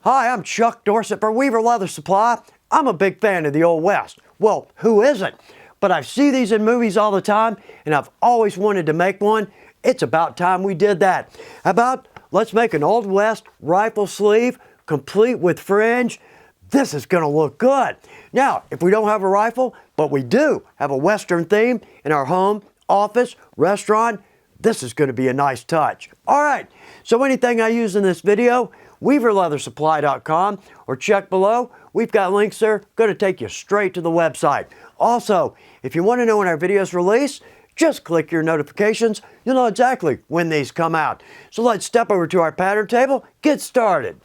Hi, I'm Chuck Dorsett for Weaver Leather Supply. I'm a big fan of the Old West. Well, who isn't? But I see these in movies all the time, and I've always wanted to make one. It's about time we did that. How about let's make an Old West rifle sleeve, complete with fringe. This is gonna look good. Now, if we don't have a rifle, but we do have a Western theme in our home, office, restaurant, this is gonna be a nice touch. All right, so anything I use in this video, weaverleathersupply.com, or check below. We've got links there, going to take you straight to the website. Also, if you want to know when our videos release, just click your notifications. You'll know exactly when these come out. So let's step over to our pattern table, get started.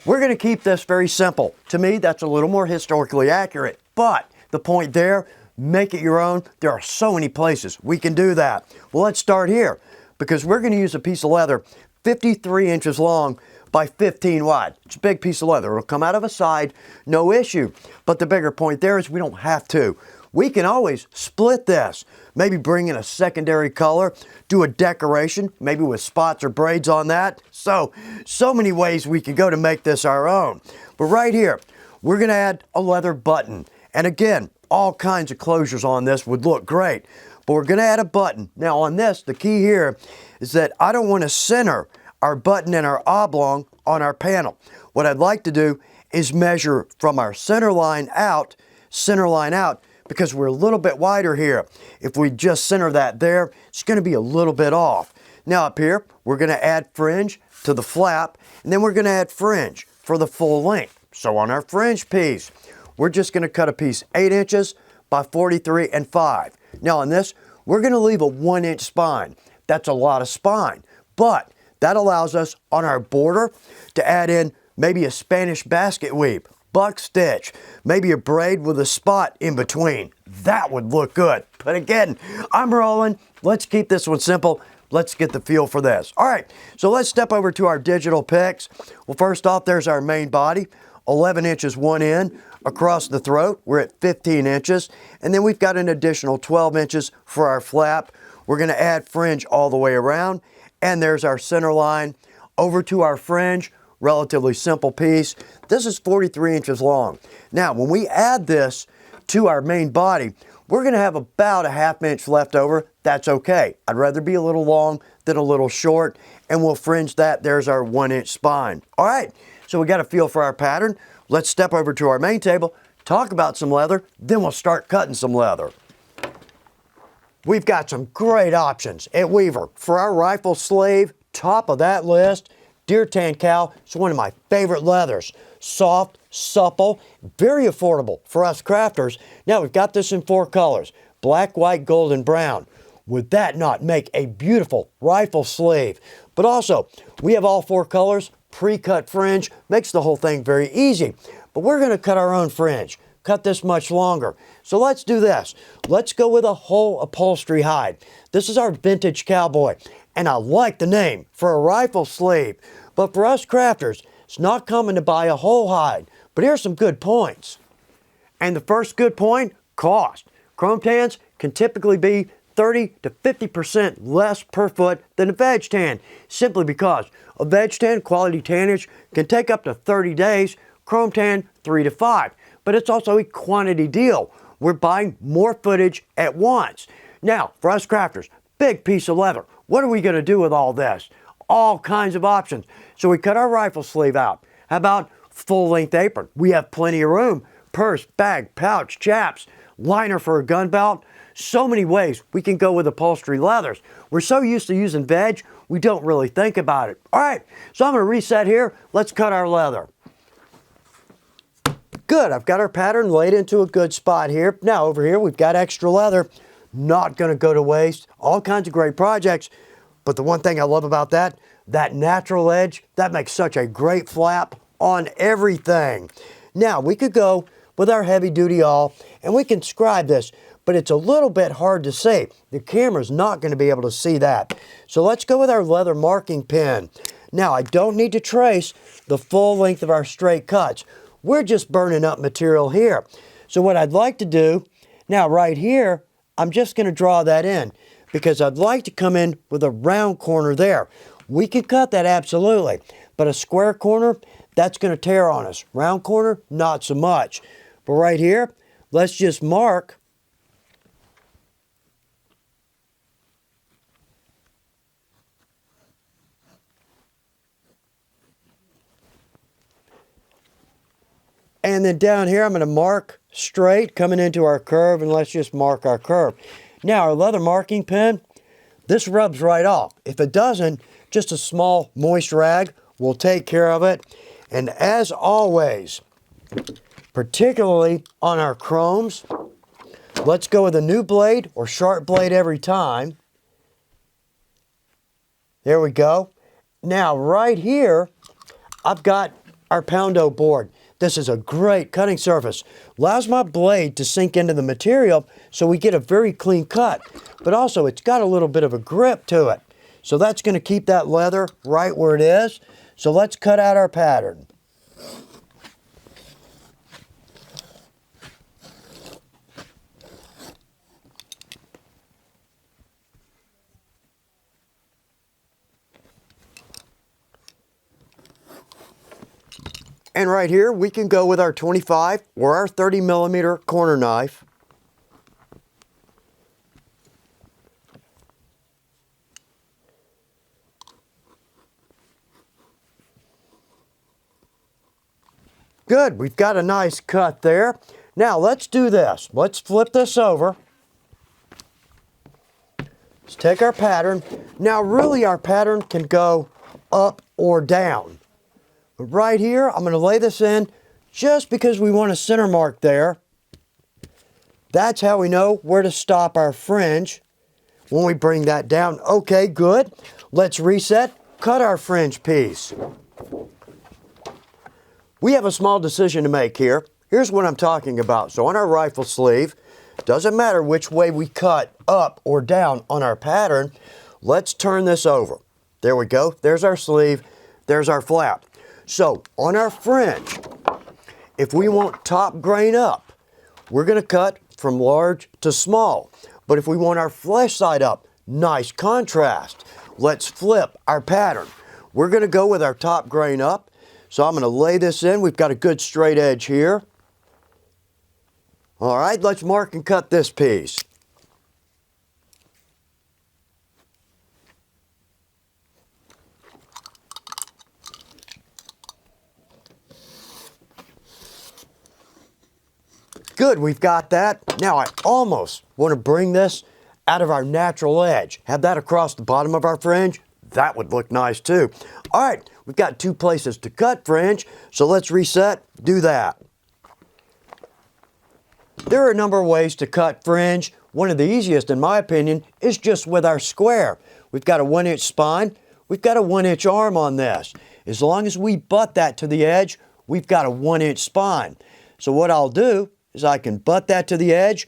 We're going to keep this very simple. To me, that's a little more historically accurate, but the point there, make it your own. There are so many places we can do that. Well, let's start here, because we're going to use a piece of leather 53 inches long by 15 wide. It's a big piece of leather. It'll come out of a side, no issue. But the bigger point there is we don't have to. We can always split this. Maybe bring in a secondary color, do a decoration, maybe with spots or braids on that. So many ways we can go to make this our own. But right here, we're going to add a leather button. And again, all kinds of closures on this would look great. But we're going to add a button. Now on this, the key here is that I don't want to center our button and our oblong on our panel. What I'd like to do is measure from our center line out, because we're a little bit wider here. If we just center that there, it's going to be a little bit off. Now up here, we're going to add fringe to the flap, and then we're going to add fringe for the full length. So on our fringe piece, we're just going to cut a piece 8 inches by 43 and 5. Now on this, we're going to leave a 1-inch spine. That's a lot of spine, but that allows us on our border to add in maybe a Spanish basket weave, buck stitch, maybe a braid with a spot in between. That would look good. But again, I'm rolling. Let's keep this one simple. Let's get the feel for this. All right, so let's step over to our digital picks. Well, first off, there's our main body, 11 inches one end. Across the throat, we're at 15 inches. And then we've got an additional 12 inches for our flap. We're going to add fringe all the way around. And there's our center line over to our fringe, relatively simple piece. This is 43 inches long. Now, when we add this to our main body, we're going to have about a 1/2 inch left over. That's okay. I'd rather be a little long than a little short, and we'll fringe that. There's our 1-inch spine. All right, so we got a feel for our pattern. Let's step over to our main table, talk about some leather, then we'll start cutting some leather. We've got some great options at Weaver. For our rifle sleeve, top of that list, deer tan cow. It's one of my favorite leathers. Soft, supple, very affordable for us crafters. Now we've got this in 4 colors, black, white, gold, and brown. Would that not make a beautiful rifle sleeve? But also, we have all 4 colors, pre-cut fringe, makes the whole thing very easy. But we're going to cut our own fringe. Cut this much longer. So let's do this. Let's go with a whole upholstery hide. This is our vintage cowboy, and I like the name for a rifle sleeve. But for us crafters, it's not common to buy a whole hide. But here's some good points. And the first good point, cost. Chrome tans can typically be 30 to 50% less per foot than a veg tan, simply because a veg tan quality tannage can take up to 30 days, chrome tan 3 to 5. But it's also a quantity deal. We're buying more footage at once. Now, for us crafters, big piece of leather. What are we going to do with all this? All kinds of options. So we cut our rifle sleeve out. How about full-length apron? We have plenty of room. Purse, bag, pouch, chaps, liner for a gun belt. So many ways we can go with upholstery leathers. We're so used to using veg, we don't really think about it. All right, so I'm going to reset here. Let's cut our leather. Good, I've got our pattern laid into a good spot here. Now over here, we've got extra leather. Not going to go to waste. All kinds of great projects. But the one thing I love about that natural edge, that makes such a great flap on everything. Now, we could go with our heavy duty awl, and we can scribe this, but it's a little bit hard to see. The camera's not going to be able to see that. So let's go with our leather marking pen. Now, I don't need to trace the full length of our straight cuts. We're just burning up material here. So what I'd like to do, now right here, I'm just going to draw that in because I'd like to come in with a round corner there. We could cut that absolutely, But a square corner, that's going to tear on us. Round corner, not so much. But right here, let's just mark. And then down here, I'm going to mark straight coming into our curve, and let's just mark our curve. Now, our leather marking pen, this rubs right off. If it doesn't, just a small moist rag will take care of it. And as always, particularly on our chromes, let's go with a new blade or sharp blade every time. There we go. Now, right here, I've got our poundo board. This is a great cutting surface. Allows my blade to sink into the material so we get a very clean cut. But also, it's got a little bit of a grip to it. So that's going to keep that leather right where it is. So let's cut out our pattern. And right here, we can go with our 25 or our 30 millimeter corner knife. Good, we've got a nice cut there. Now let's do this. Let's flip this over. Let's take our pattern. Now really our pattern can go up or down. But right here, I'm going to lay this in just because we want a center mark there. That's how we know where to stop our fringe when we bring that down. Okay, good. Let's reset, cut our fringe piece. We have a small decision to make here. Here's what I'm talking about. So on our rifle sleeve, doesn't matter which way we cut, up or down on our pattern, let's turn this over. There we go. There's our sleeve. There's our flap. So on our fringe, if we want top grain up, we're going to cut from large to small. But if we want our flesh side up, nice contrast. Let's flip our pattern. We're going to go with our top grain up. So I'm going to lay this in. We've got a good straight edge here. All right, let's mark and cut this piece. Good, we've got that. Now I almost want to bring this out of our natural edge. Have that across the bottom of our fringe. That would look nice too. All right, we've got two places to cut fringe, so let's reset, do that. There are a number of ways to cut fringe. One of the easiest, in my opinion, is just with our square. We've got a 1-inch spine. We've got a 1-inch arm on this. As long as we butt that to the edge, we've got a 1-inch spine. So what I'll do is I can butt that to the edge,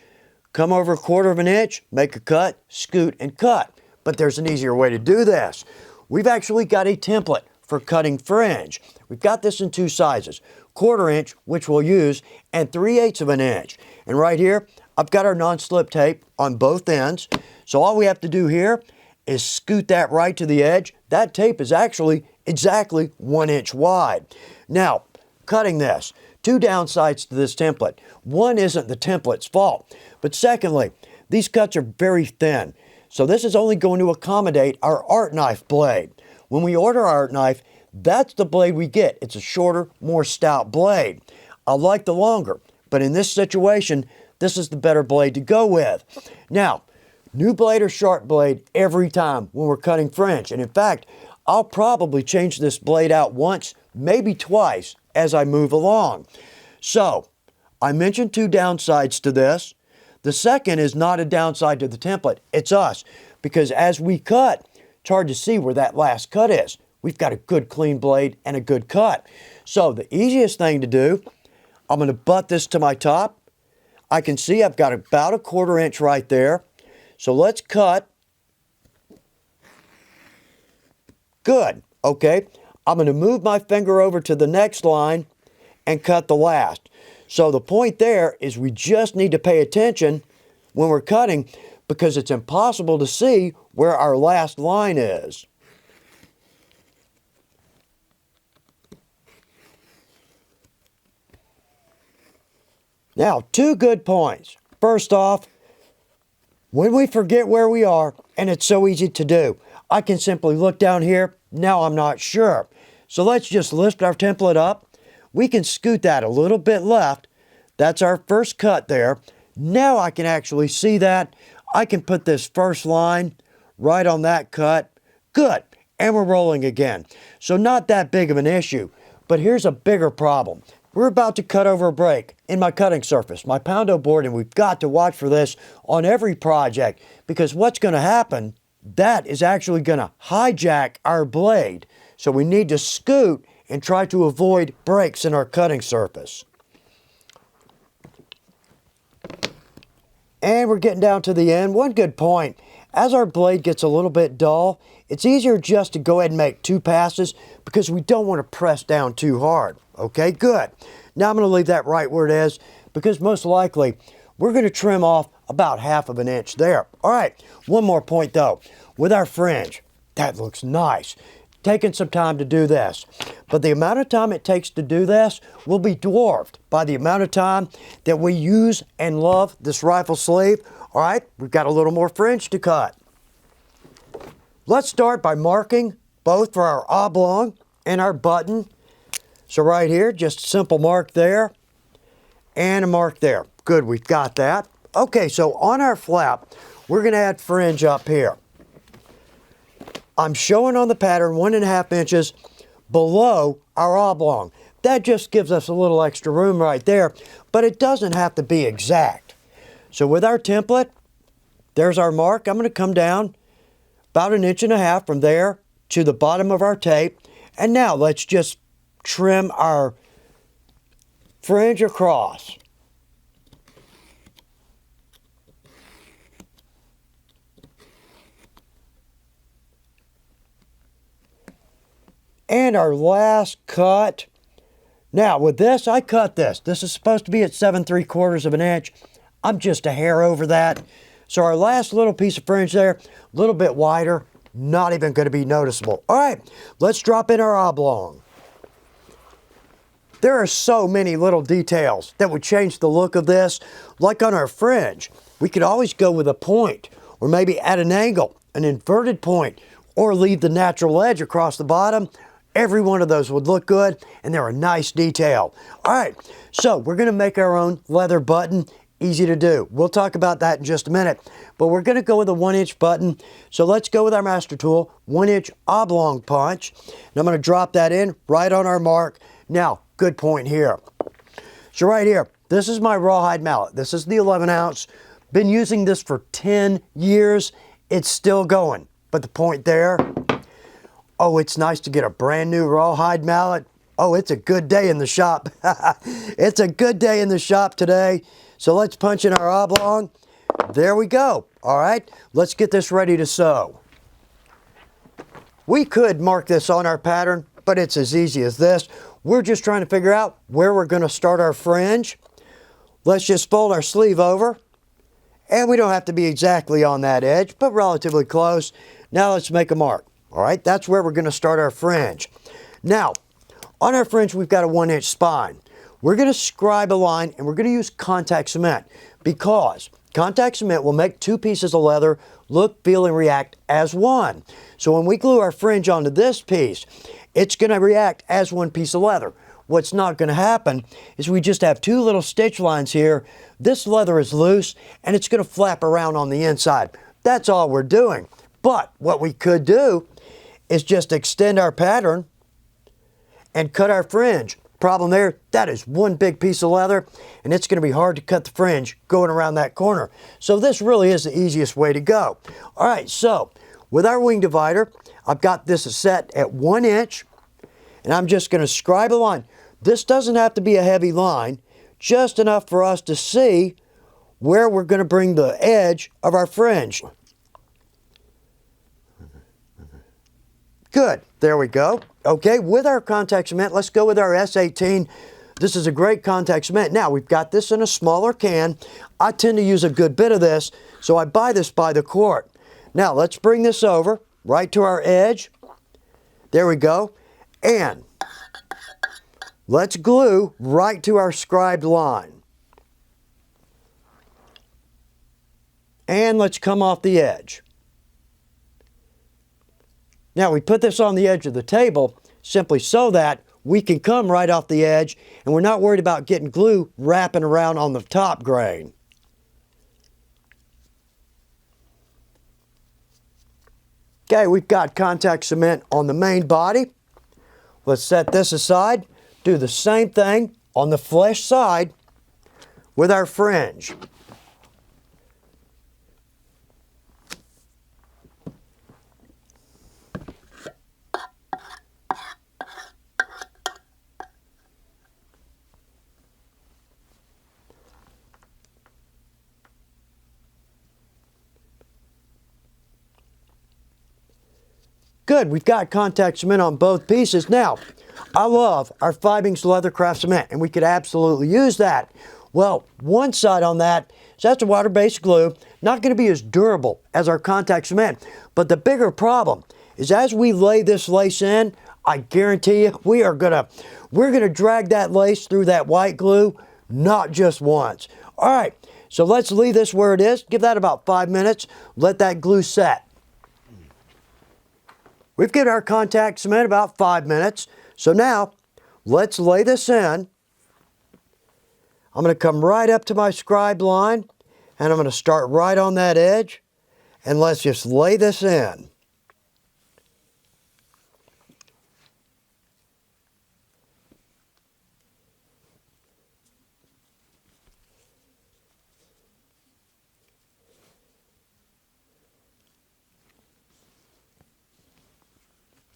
come over 1/4 of an inch, make a cut, scoot, and cut. But there's an easier way to do this. We've actually got a template for cutting fringe. We've got this in two sizes, 1/4 inch, which we'll use, and 3/8 of an inch. And right here, I've got our non-slip tape on both ends. So all we have to do here is scoot that right to the edge. That tape is actually exactly 1 inch wide. Now, cutting this, two downsides to this template. One isn't the template's fault, but secondly, these cuts are very thin. So this is only going to accommodate our art knife blade. When we order our art knife, that's the blade we get. It's a shorter, more stout blade. I like the longer, but in this situation, this is the better blade to go with. Now, new blade or sharp blade every time when we're cutting fringe. And in fact, I'll probably change this blade out once, maybe twice, as I move along. So, I mentioned two downsides to this. The second is not a downside to the template, it's us. Because as we cut, it's hard to see where that last cut is. We've got a good clean blade and a good cut. So the easiest thing to do, I'm going to butt this to my top. I can see I've got about a 1/4 inch right there. So let's cut. Good, okay. I'm going to move my finger over to the next line and cut the last. So the point there is we just need to pay attention when we're cutting because it's impossible to see where our last line is. Now, 2 good points. First off, when we forget where we are, and it's so easy to do, I can simply look down here. Now I'm not sure. So let's just lift our template up. We can scoot that a little bit left. That's our first cut there. Now I can actually see that. I can put this first line right on that cut. Good. And we're rolling again. So not that big of an issue. But here's a bigger problem. We're about to cut over a break in my cutting surface, my poundo board, and we've got to watch for this on every project, because what's going to happen, that is actually going to hijack our blade. So we need to scoot and try to avoid breaks in our cutting surface. And we're getting down to the end. One good point, as our blade gets a little bit dull, it's easier just to go ahead and make 2 passes because we don't want to press down too hard. Okay, good. Now I'm going to leave that right where it is because most likely we're going to trim off about 1/2 inch there. All right, one more point though. With our fringe, that looks nice. Taking some time to do this. But the amount of time it takes to do this will be dwarfed by the amount of time that we use and love this rifle sleeve. All right, we've got a little more fringe to cut. Let's start by marking both for our oblong and our button. So right here, just a simple mark there and a mark there. Good, we've got that. Okay, so on our flap, we're going to add fringe up here. I'm showing on the pattern 1.5 inches below our oblong. That just gives us a little extra room right there, but it doesn't have to be exact. So with our template, there's our mark. I'm going to come down about 1.5 inches from there to the bottom of our tape. And now let's just trim our fringe across. And our last cut. Now with this, I cut this. This is supposed to be at 7¾ inch. I'm just a hair over that. So our last little piece of fringe there, a little bit wider, not even going to be noticeable. All right, let's drop in our oblong. There are so many little details that would change the look of this. Like on our fringe, we could always go with a point, or maybe at an angle, an inverted point, or leave the natural edge across the bottom. Every one of those would look good, and they're a nice detail. All right, so we're going to make our own leather button. Easy to do. We'll talk about that in just a minute. But we're going to go with a 1-inch button. So let's go with our master tool, 1-inch oblong punch. And I'm going to drop that in right on our mark. Now, good point here. So right here, this is my rawhide mallet. This is the 11 ounce. Been using this for 10 years. It's still going. But the point there, oh, it's nice to get a brand new rawhide mallet. Oh, it's a good day in the shop. It's a good day in the shop today. So let's punch in our oblong. There we go. All right, let's get this ready to sew. We could mark this on our pattern, but it's as easy as this. We're just trying to figure out where we're going to start our fringe. Let's just fold our sleeve over. And we don't have to be exactly on that edge, but relatively close. Now let's make a mark. All right, that's where we're going to start our fringe. Now, on our fringe, we've got a 1-inch spine. We're going to scribe a line, and we're going to use contact cement because contact cement will make 2 pieces of leather look, feel, and react as one. So when we glue our fringe onto this piece, it's going to react as one piece of leather. What's not going to happen is we just have 2 little stitch lines here. This leather is loose, and it's going to flap around on the inside. That's all we're doing. But what we could do is just extend our pattern and cut our fringe. Problem there, that is one big piece of leather, and it's going to be hard to cut the fringe going around that corner. So this really is the easiest way to go. All right, so with our wing divider, I've got this set at 1 inch, and I'm just going to scribe a line. This doesn't have to be a heavy line, just enough for us to see where we're going to bring the edge of our fringe. Good, there we go. Okay, with our contact cement, let's go with our S18. This is a great contact cement. Now, we've got this in a smaller can. I tend to use a good bit of this, so I buy this by the quart. Now, let's bring this over right to our edge. There we go. And let's glue right to our scribed line. And let's come off the edge. Now we put this on the edge of the table simply so that we can come right off the edge and we're not worried about getting glue wrapping around on the top grain. Okay, we've got contact cement on the main body. Let's set this aside. Do the same thing on the flesh side with our fringe. Good, we've got contact cement on both pieces. Now, I love our 5-inch leather craft cement, and we could absolutely use that. Well, one side on that is that's a water-based glue, not going to be as durable as our contact cement. But the bigger problem is as we lay this lace in, I guarantee you we're gonna drag that lace through that white glue, not just once. All right, so let's leave this where it is. Give that about 5 minutes. Let that glue set. We've given our contact cement about 5 minutes. So now, let's lay this in. I'm going to come right up to my scribe line, and I'm going to start right on that edge, and let's just lay this in.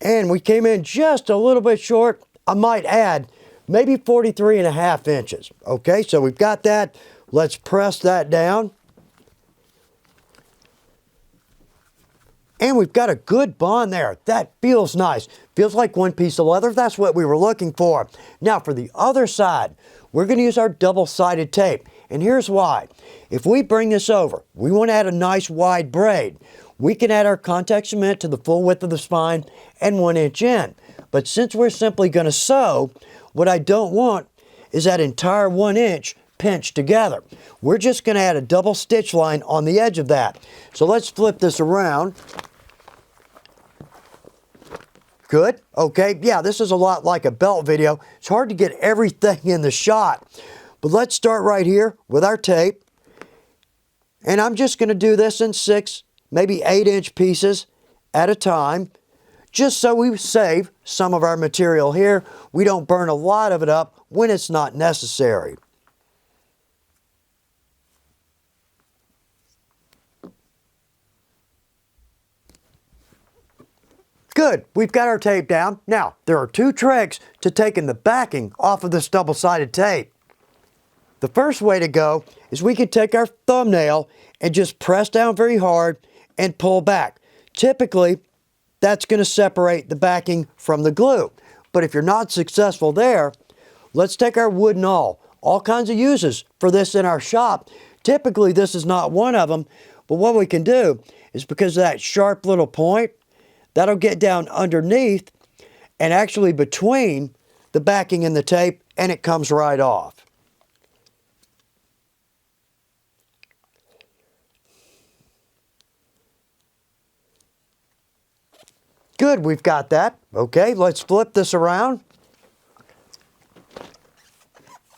And we came in just a little bit short. I might add maybe 43.5 inches. Okay, so we've got that. Let's press that down. And we've got a good bond there. That feels nice. Feels like one piece of leather. That's what we were looking for. Now for the other side, we're going to use our double-sided tape. And here's why. If we bring this over, we want to add a nice wide braid. We can add our contact cement to the full width of the spine and 1 inch in. But since we're simply going to sew, what I don't want is that entire 1 inch pinched together. We're just going to add a double stitch line on the edge of that. So let's flip this around. Good. Okay. Yeah, this is a lot like a belt video. It's hard to get everything in the shot. But let's start right here with our tape. And I'm just going to do this in 6, maybe 8-inch pieces at a time, just so we save some of our material here. We don't burn a lot of it up when it's not necessary. Good, we've got our tape down. Now, there are 2 tricks to taking the backing off of this double-sided tape. The first way to go is we could take our thumbnail and just press down very hard and pull back. Typically, that's going to separate the backing from the glue. But if you're not successful there, let's take our wooden awl. All kinds of uses for this in our shop. Typically, this is not one of them, but what we can do is because of that sharp little point, that'll get down underneath and actually between the backing and the tape, and it comes right off. Good, we've got that. Okay, let's flip this around.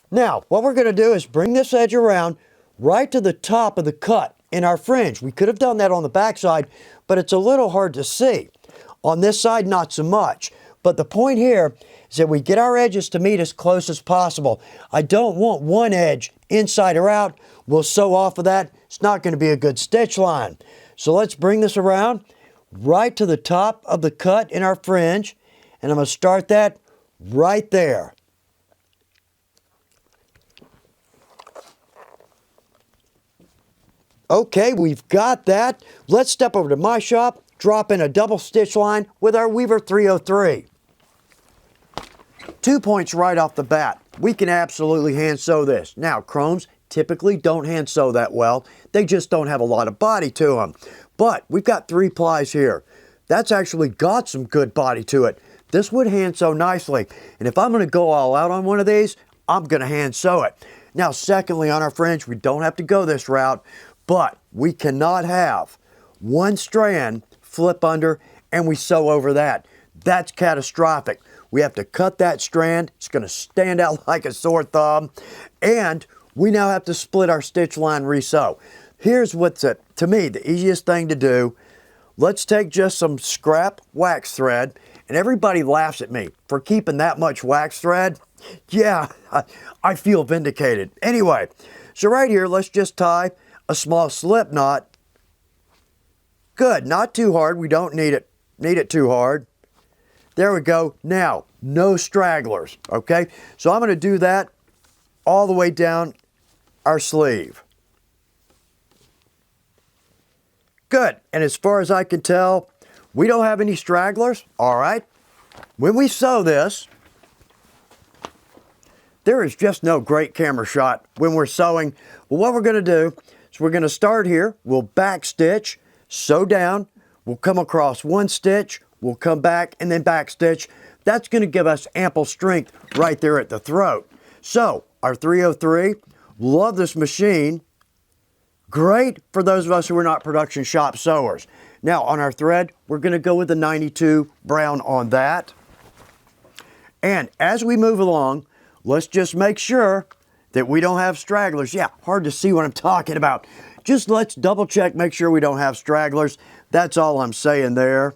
Now, what we're going to do is bring this edge around right to the top of the cut in our fringe. We could have done that on the back side, but it's a little hard to see. On this side, not so much. But the point here is that we get our edges to meet as close as possible. I don't want one edge inside or out. We'll sew off of that. It's not going to be a good stitch line. So let's bring this around right to the top of the cut in our fringe, and I'm going to start that right there. Okay, we've got that. Let's step over to my shop, drop in a double stitch line with our Weaver 303. 2 points right off the bat. We can absolutely hand sew this. Now, chromes typically don't hand sew that well. They just don't have a lot of body to them. But we've got 3 plies here. That's actually got some good body to it. This would hand sew nicely. And if I'm going to go all out on one of these, I'm going to hand sew it. Now, secondly, on our fringe, we don't have to go this route. but we cannot have one strand flip under and we sew over that. That's catastrophic. We have to cut that strand. It's going to stand out like a sore thumb. And we now have to split our stitch line resew. Here's what's, to me, the easiest thing to do. Let's take just some scrap wax thread, and everybody laughs at me for keeping that much wax thread. Yeah, I feel vindicated. Anyway, so right here, let's just tie a small slip knot. Good, not too hard. We don't need it too hard. There we go. Now, no stragglers, okay? So I'm going to do that all the way down our sleeve. Good, and as far as I can tell, we don't have any stragglers, all right? When we sew this, there is just no great camera shot when we're sewing. Well, what we're going to do is we're going to start here. We'll back stitch, sew down. We'll come across one stitch. We'll come back and then back stitch. That's going to give us ample strength right there at the throat. So our 303, love this machine. Great for those of us who are not production shop sewers. Now on our thread, we're going to go with the 92 brown on that. And as we move along, let's just make sure that we don't have stragglers. Yeah, hard to see what I'm talking about. Just let's double check, make sure we don't have stragglers. That's all I'm saying there.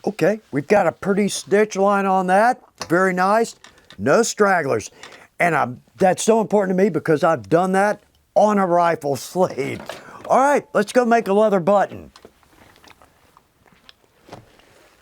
Okay, we've got a pretty stitch line on that. Very nice. No stragglers. And that's so important to me because I've done that on a rifle sleeve. All right, let's go make a leather button.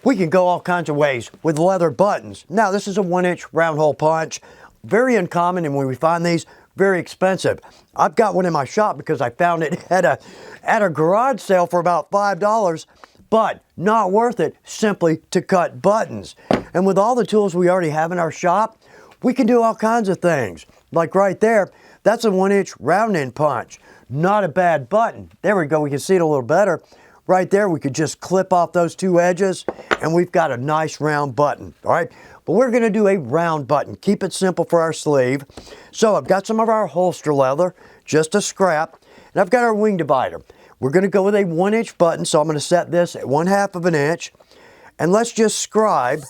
We can go all kinds of ways with leather buttons. Now, this is a 1-inch round hole punch. Very uncommon, and when we find these, very expensive. I've got one in my shop because I found it at a garage sale for about $5. But not worth it simply to cut buttons. And with all the tools we already have in our shop, we can do all kinds of things. Like right there, that's a 1-inch round end punch. Not a bad button. There we go, we can see it a little better. Right there, we could just clip off those two edges and we've got a nice round button, all right? But we're gonna do a round button. Keep it simple for our sleeve. So I've got some of our holster leather, just a scrap, and I've got our wing divider. We're going to go with a 1-inch button, so I'm going to set this at 1/2 of an inch. And let's just scribe.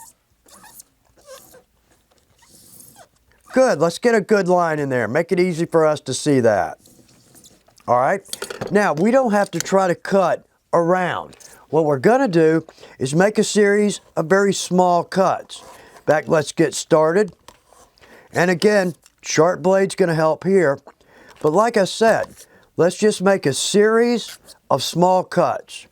Good, let's get a good line in there. Make it easy for us to see that. All right, now we don't have to try to cut around. What we're going to do is make a series of very small cuts. In fact, let's get started. And again, sharp blade's going to help here. But like I said, let's just make a series of small cuts.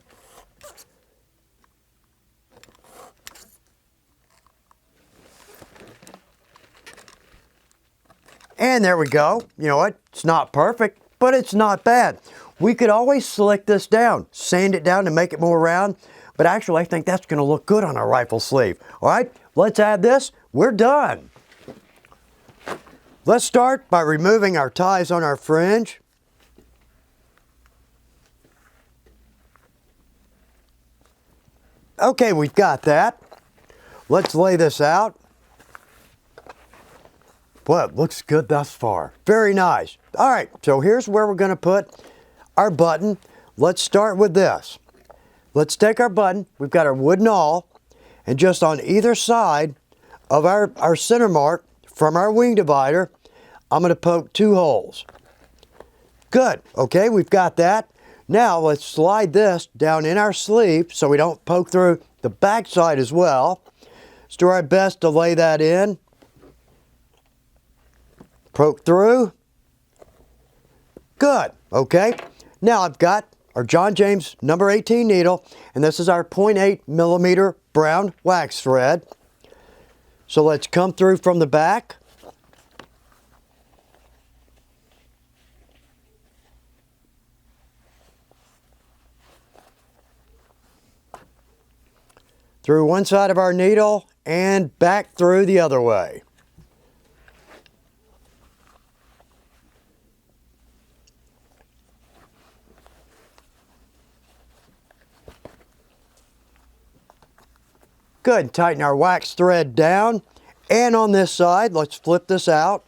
And there we go. You know what? It's not perfect, but it's not bad. We could always slick this down, sand it down to make it more round, but actually I think that's going to look good on a rifle sleeve. All right, let's add this. We're done. Let's start by removing our ties on our fringe. Okay, we've got that. Let's lay this out. Well, it looks good thus far. Very nice. All right, so here's where we're going to put our button. Let's start with this. Let's take our button. We've got our wooden awl, and just on either side of our center mark from our wing divider, I'm going to poke 2 holes. Good. Okay, we've got that. Now let's slide this down in our sleeve so we don't poke through the back side as well. Let's do our best to lay that in. Poke through. Good. Okay. Now I've got our John James number 18 needle, and this is our 0.8 millimeter brown wax thread. So let's come through from the back. Through one side of our needle and back through the other way. Good, tighten our wax thread down. And on this side, let's flip this out.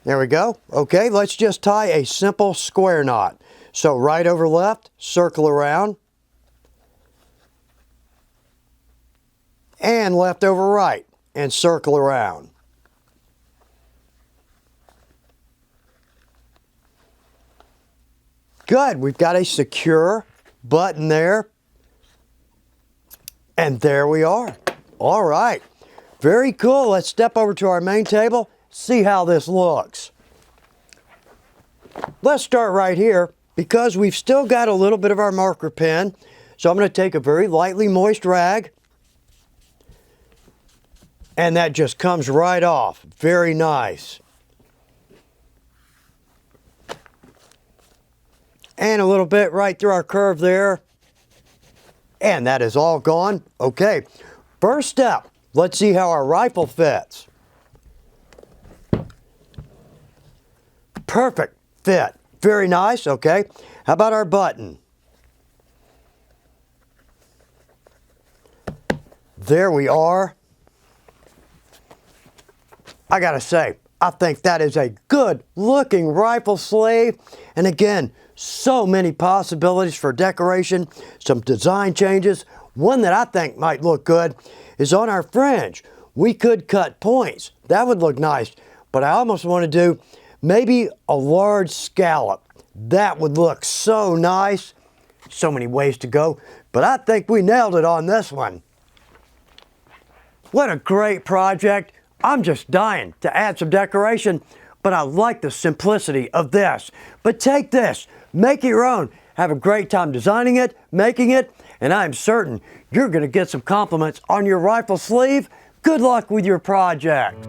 There we go. Okay, let's just tie a simple square knot. So right over left, circle around. And left over right, and circle around. Good, we've got a secure button there. And there we are. All right, very cool. Let's step over to our main table, see how this looks. Let's start right here because we've still got a little bit of our marker pen. So I'm going to take a very lightly moist rag. And that just comes right off. Very nice. And a little bit right through our curve there. And that is all gone. Okay, first step, let's see how our rifle fits. Perfect fit. Very nice, okay. How about our button? There we are. I gotta say, I think that is a good looking rifle sleeve. And again, so many possibilities for decoration, some design changes. One that I think might look good is on our fringe. We could cut points. That would look nice. But I almost want to do maybe a large scallop. That would look so nice. So many ways to go. But I think we nailed it on this one. What a great project. I'm just dying to add some decoration, but I like the simplicity of this. But take this, make it your own. Have a great time designing it, making it, and I'm certain you're going to get some compliments on your rifle sleeve. Good luck with your project.